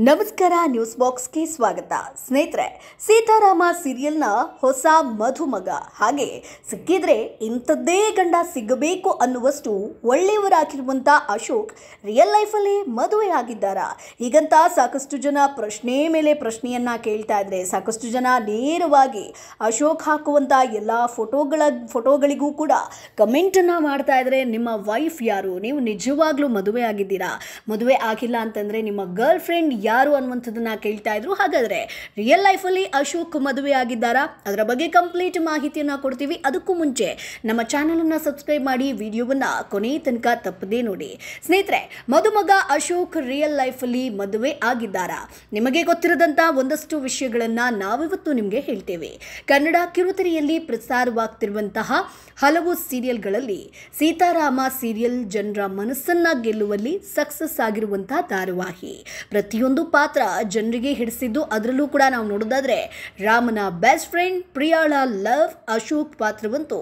ನಮಸ್ಕಾರ ನ್ಯೂಸ್ ಬಾಕ್ಸ್ಗೆ ಸ್ವಾಗತ. ಸ್ನೇಹಿತರೆ, ಸೀತಾರಾಮ ಸೀರಿಯಲ್ನ ಹೊಸ ಮಧುಮಗ, ಹಾಗೆ ಸಿಕ್ಕಿದ್ರೆ ಇಂಥದ್ದೇ ಗಂಡ ಸಿಗಬೇಕು ಅನ್ನುವಷ್ಟು ಒಳ್ಳೆಯವರಾಗಿರುವಂಥ ಅಶೋಕ್ ರಿಯಲ್ ಲೈಫಲ್ಲಿ ಮದುವೆ ಆಗಿದ್ದಾರಾ? ಹೀಗಂತ ಸಾಕಷ್ಟು ಜನ ಪ್ರಶ್ನೆ ಮೇಲೆ ಪ್ರಶ್ನೆಯನ್ನ ಕೇಳ್ತಾ ಇದ್ರೆ, ಸಾಕಷ್ಟು ಜನ ನೇರವಾಗಿ ಅಶೋಕ್ ಹಾಕುವಂಥ ಎಲ್ಲ ಫೋಟೋಗಳಿಗೂ ಕೂಡ ಕಮೆಂಟನ್ನು ಮಾಡ್ತಾ ಇದ್ರೆ, ನಿಮ್ಮ ವೈಫ್ ಯಾರು? ನೀವು ನಿಜವಾಗ್ಲೂ ಮದುವೆ ಆಗಿದ್ದೀರಾ? ಮದುವೆ ಆಗಿಲ್ಲ ಅಂತಂದರೆ ನಿಮ್ಮ ಗರ್ಲ್ ಫ್ರೆಂಡ್ ಯಾರು ಅನ್ನುವಂಥದ್ದನ್ನ ಕೇಳ್ತಾ ಇದ್ರು. ಹಾಗಾದರೆ ರಿಯಲ್ ಲೈಫಲ್ಲಿ ಅಶೋಕ್ ಮದುವೆ ಆಗಿದ್ದಾರಾ? ಅದರ ಬಗ್ಗೆ ಕಂಪ್ಲೀಟ್ ಮಾಹಿತಿಯನ್ನು ಕೊಡ್ತೀವಿ. ಅದಕ್ಕೂ ಮುಂಚೆ ನಮ್ಮ ಚಾನಲನ್ನು ಸಬ್ಸ್ಕ್ರೈಬ್ ಮಾಡಿ, ವಿಡಿಯೋವನ್ನು ಕೊನೆ ತನಕ ತಪ್ಪದೇ ನೋಡಿ. ಸ್ನೇಹಿತರೆ, ಮದುಮಗ ಅಶೋಕ್ ರಿಯಲ್ ಲೈಫಲ್ಲಿ ಮದುವೆ ಆಗಿದ್ದಾರಾ? ನಿಮಗೆ ಗೊತ್ತಿರದಂಥ ಒಂದಷ್ಟು ವಿಷಯಗಳನ್ನು ನಾವಿವತ್ತು ನಿಮಗೆ ಹೇಳ್ತೇವೆ. ಕನ್ನಡ ಕಿರುತೆರೆಯಲ್ಲಿ ಪ್ರಸಾರವಾಗ್ತಿರುವಂತಹ ಹಲವು ಸೀರಿಯಲ್ಗಳಲ್ಲಿ ಸೀತಾರಾಮ ಸೀರಿಯಲ್ ಜನರ ಮನಸ್ಸನ್ನ ಗೆಲ್ಲುವಲ್ಲಿ ಸಕ್ಸಸ್ ಆಗಿರುವಂತಹ ಧಾರಾವಾಹಿ. ಪ್ರತಿಯೊಂದು ಪಾತ್ರ ಜನರಿಗೆ ಹಿಡಿಸಿದ್ದು. ಅದರಲ್ಲೂ ಕೂಡ ನಾವು ನೋಡೋದಾದ್ರೆ ರಾಮನ ಬೆಸ್ಟ್ ಫ್ರೆಂಡ್ ಪ್ರಿಯಾಳ ಲವ್ ಅಶೋಕ್ ಪಾತ್ರವಂತೂ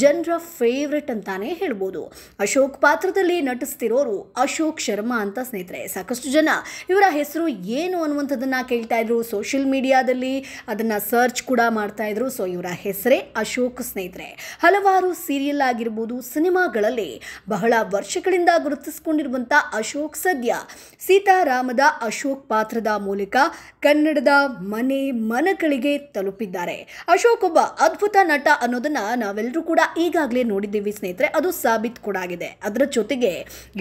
ಜನರ ಫೇವ್ರೆಟ್ ಅಂತಾನೆ ಹೇಳ್ಬೋದು. ಅಶೋಕ್ ಪಾತ್ರದಲ್ಲಿ ನಟಿಸ್ತಿರೋರು ಅಶೋಕ್ ಶರ್ಮಾ ಅಂತ. ಸ್ನೇಹಿತರೆ, ಸಾಕಷ್ಟು ಜನ ಇವರ ಹೆಸರು ಏನು ಅನ್ನುವಂಥದ್ದನ್ನ ಕೇಳ್ತಾ ಇದ್ರು. ಸೋಷಿಯಲ್ ಮೀಡಿಯಾದಲ್ಲಿ ಅದನ್ನ ಸರ್ಚ್ ಕೂಡ ಮಾಡ್ತಾ ಇದ್ರು. ಸೊ ಇವರ ಹೆಸರೇ ಅಶೋಕ್. ಸ್ನೇಹಿತರೆ, ಹಲವಾರು ಸೀರಿಯಲ್ ಆಗಿರ್ಬೋದು, ಸಿನಿಮಾಗಳಲ್ಲಿ ಬಹಳ ವರ್ಷಗಳಿಂದ ಗುರುತಿಸಿಕೊಂಡಿರುವಂತ ಅಶೋಕ್ ಸದ್ಯ ಸೀತಾರಾಮದ ಅಶೋಕ್ ಪಾತ್ರದ ಮೂಲಕ ಕನ್ನಡದ ಮನೆ ಮನಗಳಿಗೆ ತಲುಪಿದ್ದಾರೆ. ಅಶೋಕ್ ಒಬ್ಬ ಅದ್ಭುತ ನಟ ಅನ್ನೋದನ್ನ ನಾವೆಲ್ಲರೂ ಕೂಡ ಈಗಾಗಲೇ ನೋಡಿದ್ದೀವಿ. ಸ್ನೇಹಿತರೆ, ಅದು ಸಾಬೀತು ಕೂಡ ಆಗಿದೆ. ಅದರ ಜೊತೆಗೆ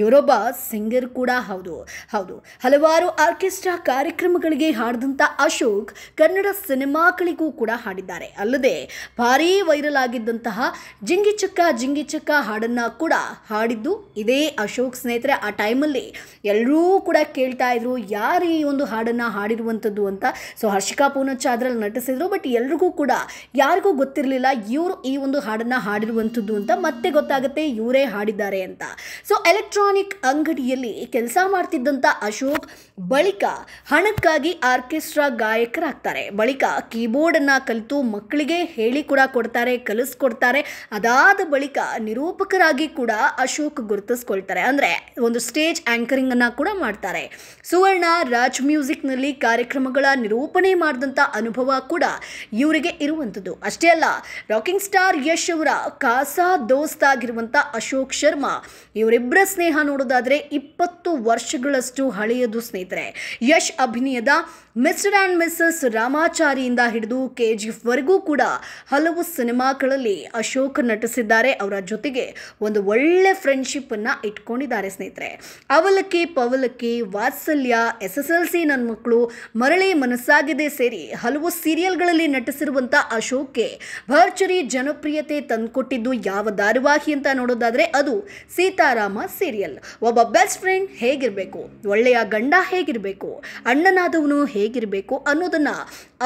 ಇವರೊಬ್ಬ ಸಿಂಗರ್ ಕೂಡ ಹೌದು. ಹಲವಾರು ಆರ್ಕೆಸ್ಟ್ರಾ ಕಾರ್ಯಕ್ರಮಗಳಿಗೆ ಹಾಡಿದಂಥ ಅಶೋಕ್ ಕನ್ನಡ ಸಿನಿಮಾಗಳಿಗೂ ಕೂಡ ಹಾಡಿದ್ದಾರೆ. ಅಲ್ಲದೆ ಭಾರೀ ವೈರಲ್ ಆಗಿದ್ದಂತಹ ಜಿಂಗಿ ಚಕ್ಕ ಹಾಡನ್ನ ಕೂಡ ಹಾಡಿದ್ದು ಇದೇ ಅಶೋಕ್. ಸ್ನೇಹಿತರೆ, ಆ ಟೈಮಲ್ಲಿ ಎಲ್ಲರೂ ಕೂಡ ಕೇಳ್ತಾ ಇದ್ರು, ಯಾರು ಈ ಒಂದು ಹಾಡನ್ನು ಹಾಡಿರುವಂಥದ್ದು ಅಂತ. ಸೊ ಹರ್ಷಿಕಾ ಪೂನಚ್ಚ ಅದರಲ್ಲಿ ನಟಿಸಿದ್ರು. ಬಟ್ ಎಲ್ರಿಗೂ ಕೂಡ ಯಾರಿಗೂ ಗೊತ್ತಿರಲಿಲ್ಲ ಇವರು ಈ ಒಂದು ಹಾಡನ್ನು ಹಾಡಿರುವಂಥದ್ದು ಅಂತ. ಮತ್ತೆ ಗೊತ್ತಾಗುತ್ತೆ ಇವರೇ ಹಾಡಿದ್ದಾರೆ ಅಂತ. ಸೊ ಎಲೆಕ್ಟ್ರಾನಿಕ್ ಅಂಗಡಿಯಲ್ಲಿ ಕೆಲಸ ಮಾಡ್ತಿದ್ದಂಥ ಅಶೋಕ್ ಬಳಿಕ ಹಣಕ್ಕಾಗಿ ಆರ್ಕೆಸ್ಟ್ರಾ ಗಾಯಕರಾಗ್ತಾರೆ. ಬಳಿಕ ಕೀಬೋರ್ಡನ್ನು ಕಲಿತು ಮಕ್ಕಳಿಗೆ ಹೇಳಿ ಕೂಡ ಕೊಡ್ತಾರೆ, ಕಲಿಸ್ಕೊಡ್ತಾರೆ. ಅದಾದ ಬಳಿಕ ನಿರೂಪಕರಾಗಿ ಕೂಡ ಅಶೋಕ್ ಗುರುತಿಸ್ಕೊಳ್ತಾರೆ. ಅಂದರೆ ಒಂದು ಸ್ಟೇಜ್ ಆಂಕರಿಂಗ್ ಅನ್ನ ಕೂಡ ಮಾಡ್ತಾರೆ. ಸುವರ್ಣ ರಾಜ್ ಮ್ಯೂಸಿಕ್ನಲ್ಲಿ ಕಾರ್ಯಕ್ರಮಗಳ ನಿರೂಪಣೆ ಮಾಡಿದಂಥ ಅನುಭವ ಕೂಡ ಇವರಿಗೆ ಇರುವಂಥದ್ದು. ಅಷ್ಟೇ ಅಲ್ಲ, ರಾಕಿಂಗ್ ಸ್ಟಾರ್ ಯಶ್ ಅವರ ಖಾಸಾ ದೋಸ್ತ್ ಆಗಿರುವಂಥ ಅಶೋಕ್ ಶರ್ಮಾ, ಇವರಿಬ್ಬರ ಸ್ನೇಹ ನೋಡೋದಾದ್ರೆ 20 ವರ್ಷಗಳಷ್ಟು ಹಳೆಯದು. ಸ್ನೇಹಿತರೆ, ಯಶ್ ಅಭಿನಯದ ಮಿಸ್ಟರ್ ಆ್ಯಂಡ್ ಮಿಸಸ್ ರಾಮಾಚಾರಿಯಿಂದ ಹಿಡಿದು KGF ವರೆಗೂ ಕೂಡ ಹಲವು ಸಿನಿಮಾಗಳಲ್ಲಿ ಅಶೋಕ್ ನಟಿಸಿದ್ದಾರೆ. ಅವರ ಜೊತೆಗೆ ಒಂದು ಒಳ್ಳೆ ಫ್ರೆಂಡ್ಶಿಪ್ ಅನ್ನ ಇಟ್ಕೊಂಡಿದ್ದಾರೆ. ಸ್ನೇಹಿತರೆ, ಅವಲಕ್ಕಿ ಪವಲಕ್ಕಿ, ವಾತ್ಸಲ್ಯ, SSLC ನನ್ನ ಮಕ್ಕಳು, ಮರಳಿ ಮನಸ್ಸಾಗಿದೆ ಸೇರಿ ಹಲವು ಸೀರಿಯಲ್ಗಳಲ್ಲಿ ನಟಿಸಿರುವಂಥ ಅಶೋಕ್ಗೆ ಭರ್ಜರಿ ಜನಪ್ರಿಯತೆ ತಂದುಕೊಟ್ಟಿದ್ದು ಯಾವ ಧಾರಾವಾಹಿ ಅಂತ ನೋಡೋದಾದ್ರೆ ಅದು ಸೀತಾರಾಮ ಸೀರಿಯಲ್. ಒಬ್ಬ ಬೆಸ್ಟ್ ಫ್ರೆಂಡ್ ಹೇಗಿರಬೇಕು, ಒಳ್ಳೆಯ ಗಂಡ ಹೇಗಿರಬೇಕು, ಅಣ್ಣನಾದವನು ಹೇಗಿರಬೇಕು ಅನ್ನೋದನ್ನ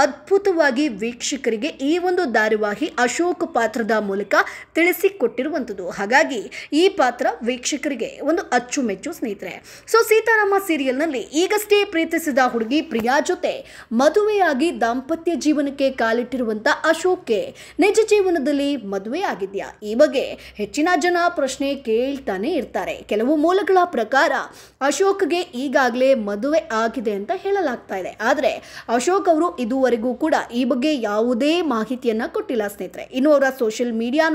ಅದ್ಭುತವಾಗಿ ವೀಕ್ಷಕರಿಗೆ ಈ ಒಂದು ಧಾರಾವಾಹಿ ಅಶೋಕ್ ಪಾತ್ರದ ಮೂಲಕ ತಿಳಿಸಿಕೊಟ್ಟಿರುವಂಥದ್ದು. ಹಾಗಾಗಿ ಈ ಪಾತ್ರ ವೀಕ್ಷಕರಿಗೆ ಒಂದು ಅಚ್ಚುಮೆಚ್ಚು. ಸ್ನೇಹಿತರೆ, ಸೊ ಸೀತಾರಾಮ ಸೀರಿಯಲ್ನಲ್ಲಿ ಈಗಷ್ಟೇ ಪ್ರೀತಿಸಿದ ಹುಡುಗಿ ಪ್ರಿಯಾ ಜೊತೆ ಮದುವೆಯಾಗಿ ದಾಂಪತ್ಯ ಜೀವನಕ್ಕೆ ಕಾಲಿಟ್ಟಿರುವಂಥ ಅಶೋಕ್ಗೆ ನಿಜ ಜೀವನದಲ್ಲಿ ಮದುವೆ ಆಗಿದೆಯಾ? ಈ ಬಗ್ಗೆ ಹೆಚ್ಚಿನ ಜನ ಪ್ರಶ್ನೆ ಕೇಳ್ತಾನೆ ಇರ್ತಾರೆ. ಕೆಲವು ಮೂಲಗಳ ಪ್ರಕಾರ ಅಶೋಕ್ಗೆ ಈಗಾಗಲೇ ಮದುವೆ ಆಗಿದೆ ಅಂತ ಹೇಳಲಾಗ್ತಾ ಇದೆ. ಆದರೆ ಅಶೋಕ್ ಅವರು ಇದುವರೆಗೂ ಕೂಡ ಈ ಬಗ್ಗೆ ಯಾವುದೇ ಮಾಹಿತಿಯನ್ನ ಕೊಟ್ಟಿಲ್ಲ. ಸ್ನೇಹಿತರೆ, ಇನ್ನು ಅವರ ಸೋಷಿಯಲ್ ಮೀಡಿಯಾ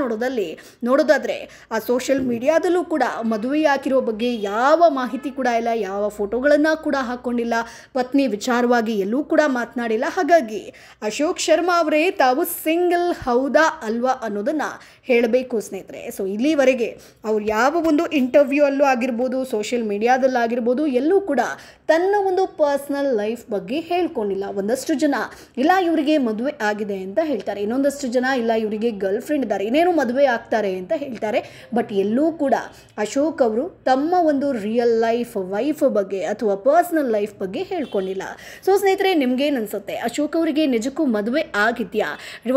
ನೋಡೋದಾದ್ರೆ ಆ ಸೋಷಿಯಲ್ ಮೀಡಿಯಾದಲ್ಲೂ ಕೂಡ ಮದುವೆಯಾಗಿರೋ ಬಗ್ಗೆ ಯಾವ ಮಾಹಿತಿ ಕೂಡ ಇಲ್ಲ, ಯಾವ ಫೋಟೋಗಳನ್ನ ಕೂಡ ಹಾಕೊಂಡಿಲ್ಲ, ಪತ್ನಿ ವಿಚಾರವಾಗಿ ಎಲ್ಲೂ ಕೂಡ ಮಾತನಾಡಿಲ್ಲ. ಹಾಗಾಗಿ ಅಶೋಕ್ ಶರ್ಮಾ ಅವರೇ ತಾವು ಸಿಂಗಲ್ ಹೌದಾ ಅಲ್ವಾ ಅನ್ನೋದನ್ನ ಹೇಳಬೇಕು. ಸ್ನೇಹಿತರೆ, ಸೊ ಇಲ್ಲಿವರೆಗೆ ಅವ್ರು ಯಾವ ಒಂದು ಇಂಟರ್ವ್ಯೂ ಅಲ್ಲೂ ಆಗಿರ್ಬೋದು, ಸೋಷಿಯಲ್ ಮೀಡಿಯಾದಲ್ಲಾಗಿರ್ಬೋದು, ಎಲ್ಲೂ ಕೂಡ ತನ್ನ ಒಂದು ಪರ್ಸನಲ್ ಲೈಫ್ ಬಗ್ಗೆ ಹೇಳ್ಕೊಂಡಿಲ್ಲ. ಒಂದಷ್ಟು ಜನ ಇಲ್ಲ ಇವರಿಗೆ ಮದುವೆ ಆಗಿದೆ ಅಂತ ಹೇಳ್ತಾರೆ, ಇನ್ನೊಂದಷ್ಟು ಜನ ಇಲ್ಲ ಇವರಿಗೆ ಗರ್ಲ್ ಫ್ರೆಂಡ್ ಇದ್ದಾರೆ, ಇನ್ನೇನು ಮದುವೆ ಆಗ್ತಾರೆ ಅಂತ ಹೇಳ್ತಾರೆ. ಬಟ್ ಎಲ್ಲೂ ಕೂಡ ಅಶೋಕ್ ಅವರು ತಮ್ಮ ಒಂದು ರಿಯಲ್ ಲೈಫ್ ವೈಫ್ ಬಗ್ಗೆ ಅಥವಾ ಪರ್ಸನಲ್ ಲೈಫ್ ಬಗ್ಗೆ ಹೇಳ್ಕೊಂಡಿಲ್ಲ. ಸೊ ಸ್ನೇಹಿತರೆ, ನಿಮ್ಗೇನು ಅನ್ಸುತ್ತೆ? ಅಶೋಕ್ ಅವರಿಗೆ ನಿಜಕ್ಕೂ ಮದುವೆ ಆಗಿದೆಯಾ?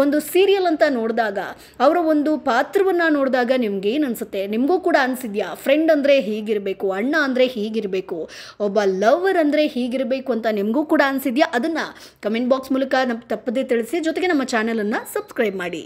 ಒಂದು ಸೀರಿಯಲ್ ಅಂತ ನೋಡಿದಾಗ, ಅವರ ಒಂದು ಪಾತ್ರವನ್ನು ನೋಡಿದಾಗ ನಿಮ್ಗೇನು ಅನ್ಸುತ್ತೆ? ನಿಮಗೂ ಕೂಡ ಅನಿಸಿದ್ಯಾ ಫ್ರೆಂಡ್ ಅಂದರೆ ಹೀಗಿರಬೇಕು, ಅಣ್ಣ ಅಂದರೆ ಹೀಗಿರಬೇಕು, ಒಬ್ಬ ಲವರ್ ಅಂದರೆ ಹೀಗಿರಬೇಕು ಅಂತ ನಿಮಗೂ ಕೂಡ ಅನಿಸಿದ್ಯಾ? ಅದನ್ನು ಕಮೆಂಟ್ ಬಾಕ್ಸ್ ಮೂಲಕ ತಪ್ಪದೇ ತಿಳಿಸಿ. ಜೊತೆಗೆ ನಮ್ಮ ಚಾನಲನ್ನು ಸಬ್ಸ್ಕ್ರೈಬ್ ಮಾಡಿ.